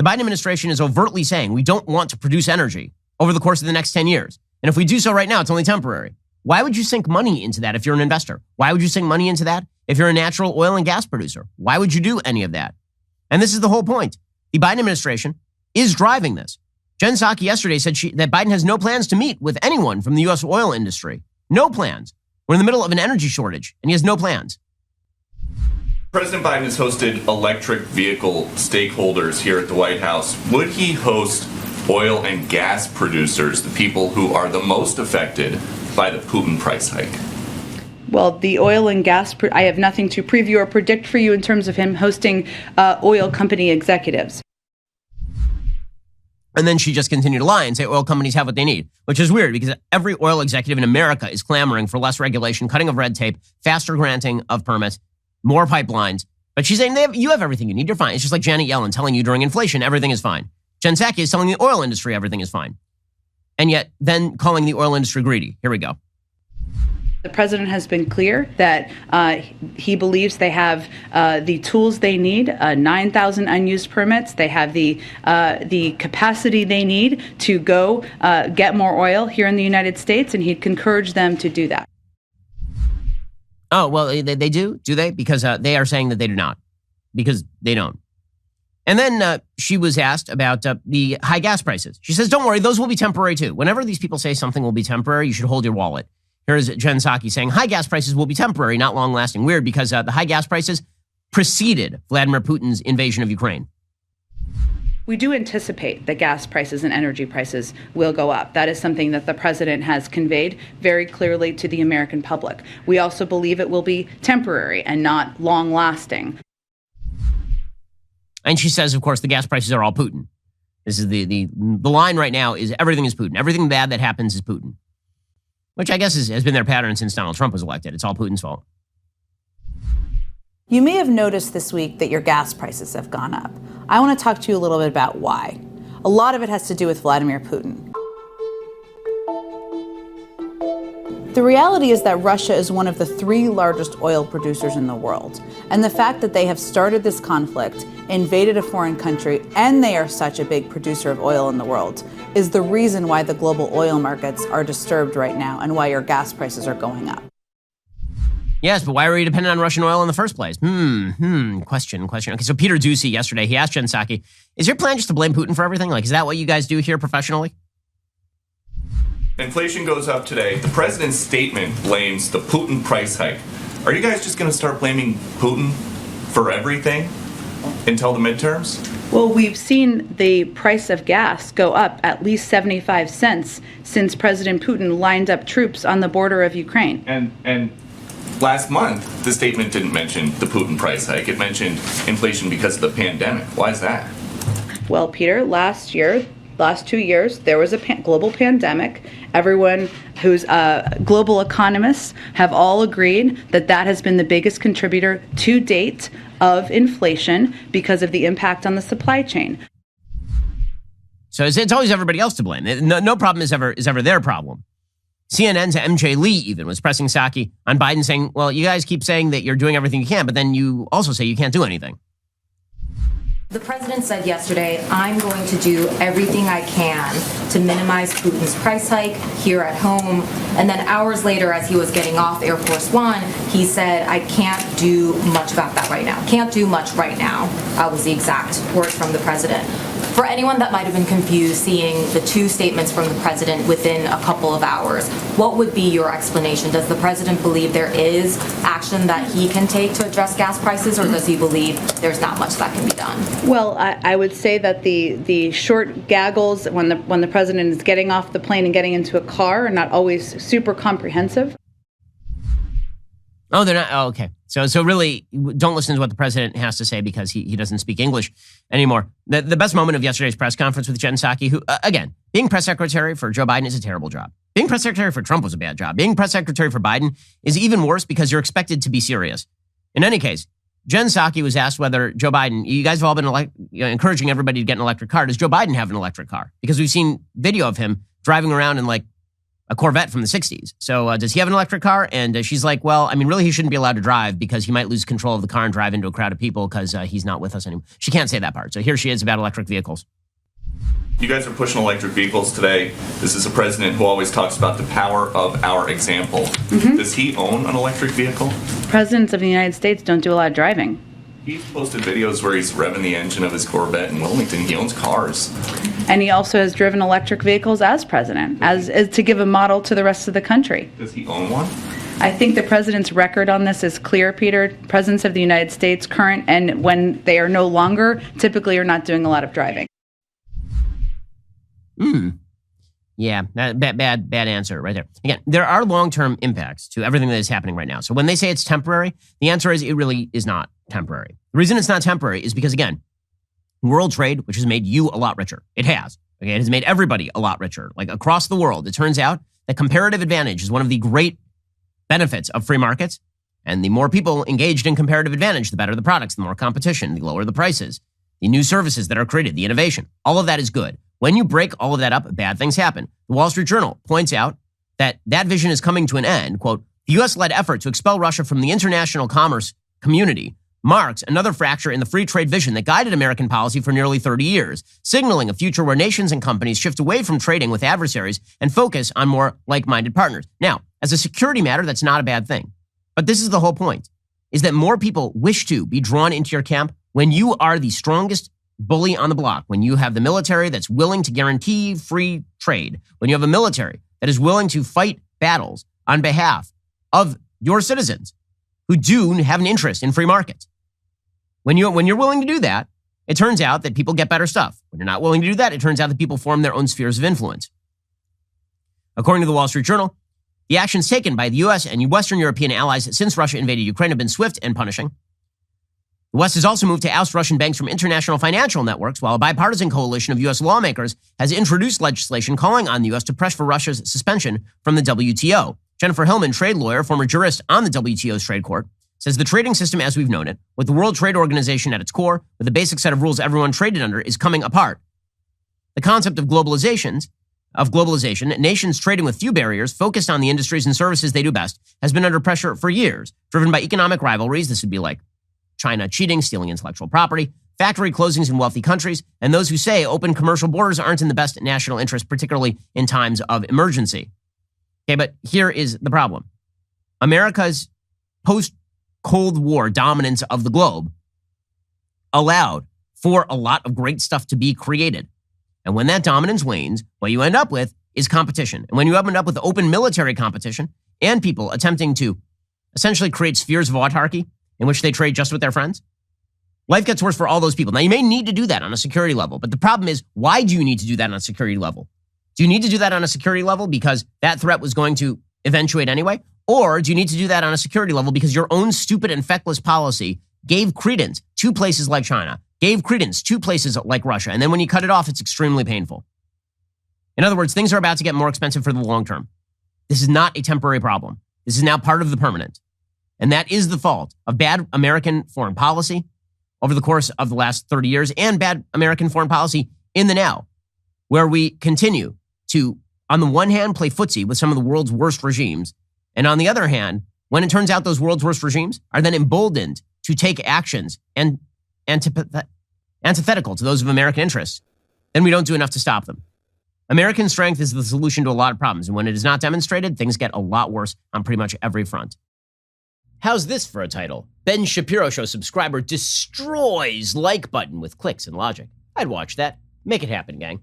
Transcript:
Biden administration is overtly saying we don't want to produce energy over the course of the next 10 years. And if we do so right now, it's only temporary. Why would you sink money into that if you're an investor? Why would you sink money into that if you're a natural oil and gas producer? Why would you do any of that? And this is the whole point. The Biden administration is driving this. Jen Psaki yesterday said that Biden has no plans to meet with anyone from the U.S. oil industry. No plans. We're in the middle of an energy shortage, and he has no plans. President Biden has hosted electric vehicle stakeholders here at the White House. Would he host oil and gas producers, the people who are the most affected by the Putin price hike? Well, the oil and gas, I have nothing to preview or predict for you in terms of him hosting oil company executives. And then she just continued to lie and say oil companies have what they need, which is weird because every oil executive in America is clamoring for less regulation, cutting of red tape, faster granting of permits, more pipelines. But she's saying you have everything you need. You're fine. It's just like Janet Yellen telling you during inflation, everything is fine. Jen Psaki is telling the oil industry everything is fine. And yet then calling the oil industry greedy. Here we go. The president has been clear that he believes they have the tools they need, 9,000 unused permits. They have the capacity they need to go get more oil here in the United States, and he'd encourage them to do that. Oh, well, they do? Do they? Because they are saying that they do not. Because they don't. And then she was asked about the high gas prices. She says, don't worry, those will be temporary too. Whenever these people say something will be temporary, you should hold your wallet. Here's Jen Psaki saying high gas prices will be temporary, not long lasting. Weird because the high gas prices preceded Vladimir Putin's invasion of Ukraine. We do anticipate that gas prices and energy prices will go up. That is something that the president has conveyed very clearly to the American public. We also believe it will be temporary and not long lasting. And she says, of course, the gas prices are all Putin. This is the line right now is everything is Putin. Everything bad that happens is Putin. Which I guess has been their pattern since Donald Trump was elected. It's all Putin's fault. You may have noticed this week that your gas prices have gone up. I want to talk to you a little bit about why. A lot of it has to do with Vladimir Putin. The reality is that Russia is one of the 3 largest oil producers in the world. And the fact that they have started this conflict, invaded a foreign country, and they are such a big producer of oil in the world is the reason why the global oil markets are disturbed right now and why your gas prices are going up. Yes, but why were you dependent on Russian oil in the first place? Question. Okay, so Peter Doocy yesterday, he asked Jen Psaki, is your plan just to blame Putin for everything? Like, is that what you guys do here professionally? Inflation goes up today. The president's statement blames the Putin price hike. Are you guys just going to start blaming Putin for everything until the midterms? Well, we've seen the price of gas go up at least 75 cents since President Putin lined up troops on the border of Ukraine. And last month, the statement didn't mention the Putin price hike. It mentioned inflation because of the pandemic. Why is that? Well, Peter, last 2 years, there was a global pandemic. Everyone who's global economists have all agreed that that has been the biggest contributor to date of inflation because of the impact on the supply chain. So it's always everybody else to blame. No problem is ever their problem. CNN's MJ Lee even was pressing Psaki on Biden saying, well, you guys keep saying that you're doing everything you can, but then you also say you can't do anything. The president said yesterday, I'm going to do everything I can to minimize Putin's price hike here at home. And then hours later, as he was getting off Air Force One, he said, I can't do much about that right now. Can't do much right now, was the exact words from the president. For anyone that might have been confused seeing the 2 statements from the president within a couple of hours, what would be your explanation? Does the president believe there is action that he can take to address gas prices, or does he believe there's not much that can be done? Well, I would say that the short gaggles when the president is getting off the plane and getting into a car are not always super comprehensive. Oh, they're not? Oh, okay. So really, don't listen to what the president has to say because he doesn't speak English anymore. The best moment of yesterday's press conference with Jen Psaki, who, again, being press secretary for Joe Biden is a terrible job. Being press secretary for Trump was a bad job. Being press secretary for Biden is even worse because you're expected to be serious. In any case, Jen Psaki was asked whether Joe Biden, you guys have all been encouraging everybody to get an electric car. Does Joe Biden have an electric car? Because we've seen video of him driving around in like a Corvette from the 60s. So does he have an electric car? And she's like, well, I mean, really, he shouldn't be allowed to drive because he might lose control of the car and drive into a crowd of people because he's not with us anymore. She can't say that part. So here she is about electric vehicles. You guys are pushing electric vehicles today. This is a president who always talks about the power of our example. Does he own an electric vehicle? Presidents of the United States don't do a lot of driving. He's posted videos where he's revving the engine of his Corvette in Wilmington. He owns cars. And he also has driven electric vehicles as president, as to give a model to the rest of the country. Does he own one? I think the president's record on this is clear, Peter. Presidents of the United States, current and when they are no longer, typically are not doing a lot of driving. Yeah, bad answer right there. Again, there are long-term impacts to everything that is happening right now. So when they say it's temporary, the answer is it really is not temporary. The reason it's not temporary is because, again, world trade, which has made you a lot richer. It has. Okay, it has made everybody a lot richer. Like across the world, it turns out that comparative advantage is one of the great benefits of free markets. And the more people engaged in comparative advantage, the better the products, the more competition, the lower the prices, the new services that are created, the innovation. All of that is good. When you break all of that up, bad things happen. The Wall Street Journal points out that vision is coming to an end. Quote, the U.S.-led effort to expel Russia from the international commerce community marks another fracture in the free trade vision that guided American policy for nearly 30 years, signaling a future where nations and companies shift away from trading with adversaries and focus on more like-minded partners. Now, as a security matter, that's not a bad thing. But this is the whole point, is that more people wish to be drawn into your camp when you are the strongest bully on the block, when you have the military that's willing to guarantee free trade, when you have a military that is willing to fight battles on behalf of your citizens who do have an interest in free markets. When you're willing to do that, it turns out that people get better stuff. When you're not willing to do that, it turns out that people form their own spheres of influence. According to the Wall Street Journal, the actions taken by the U.S. and Western European allies since Russia invaded Ukraine have been swift and punishing. The West has also moved to oust Russian banks from international financial networks, while a bipartisan coalition of U.S. lawmakers has introduced legislation calling on the U.S. to press for Russia's suspension from the WTO. Jennifer Hillman, trade lawyer, former jurist on the WTO's trade court, says the trading system as we've known it, with the World Trade Organization at its core, with a basic set of rules everyone traded under, is coming apart. The concept of globalization, nations trading with few barriers, focused on the industries and services they do best, has been under pressure for years, driven by economic rivalries. This would be like China cheating, stealing intellectual property, factory closings in wealthy countries, and those who say open commercial borders aren't in the best national interest, particularly in times of emergency. Okay, but here is the problem. America's post-Cold War dominance of the globe allowed for a lot of great stuff to be created. And when that dominance wanes, what you end up with is competition. And when you end up with open military competition and people attempting to essentially create spheres of autarky in which they trade just with their friends, life gets worse for all those people. Now, you may need to do that on a security level, but the problem is, why do you need to do that on a security level? Do you need to do that on a security level because that threat was going to eventuate anyway? Or do you need to do that on a security level because your own stupid and feckless policy gave credence to places like China, gave credence to places like Russia, and then when you cut it off, it's extremely painful. In other words, things are about to get more expensive for the long term. This is not a temporary problem. This is now part of the permanent. And that is the fault of bad American foreign policy over the course of the last 30 years and bad American foreign policy in the now, where we continue to, on the one hand, play footsie with some of the world's worst regimes. And on the other hand, when it turns out those world's worst regimes are then emboldened to take actions and antithetical to those of American interests, then we don't do enough to stop them. American strength is the solution to a lot of problems. And when it is not demonstrated, things get a lot worse on pretty much every front. How's this for a title? Ben Shapiro Show subscriber destroys like button with clicks and logic. I'd watch that. Make it happen, gang.